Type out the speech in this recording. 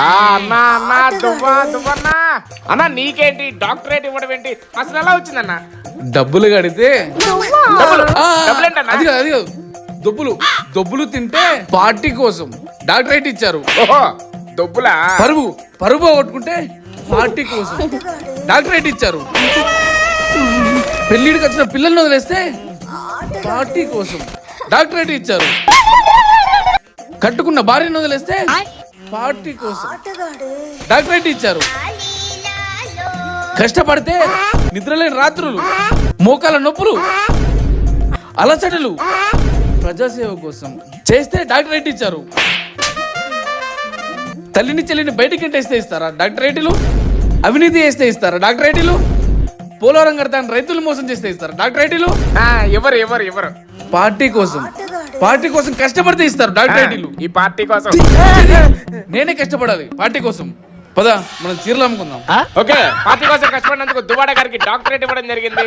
అన్నా అన్నా దువ్వన్నా అన్నా నీకేంటి డాక్టరేట్ ఇవ్వడం ఏంటి? అసలు ఎలా వచ్చిందన్నా? డబ్బులు కడితే డబ్బులేంటన్నా? అది కాదు, అది కాదు. దొబ్బులు తింటే పార్టీ కోసం డాక్టరేట్ ఇచ్చారు. ఓహో దొబ్బులా? పరువు పోగొట్టుకుంటే పార్టీ కోసం డాక్టరేట్ ఇచ్చారు. పెళ్లిడికి వచ్చిన పిల్లల్ని వదిలేస్తే పార్టీ కోసం డాక్టరేట్ ఇచ్చారు. కట్టుకున్న భార్యను వదిలేస్తే పార్టీ కోసం డాక్టరేట్ ఇచ్చారు. కష్టపడితే నిద్రలేని రాత్రులు, మోకాల నొప్పులు, అలసటలు ప్రజాసేవ కోసం చేస్తే డాక్టరేట్ ఇచ్చారు. తల్లిని చెల్లిని బయటికి ఎంటేస్తే ఇస్తారా డాక్టరేట్లు? అవినీతి చేస్తే ఇస్తారా డాక్టరేట్లు? పోలవరం కడతాను రైతులు మోసం చేస్తే ఇస్తారా డాక్టరేట్లు? ఎవరు పార్టీ కోసం కష్టపడితే ఇస్తారు డాక్టరేట్లు. ఈ పార్టీ కోసం నేనే కష్టపడాలి పార్టీ కోసం. పద మనం చీరలు అమ్ముకుందాం. ఓకే, పార్టీ కోసం కష్టపడినందుకు దువ్వాడ గారికి డాక్టరేట్ ఇవ్వడం జరిగింది.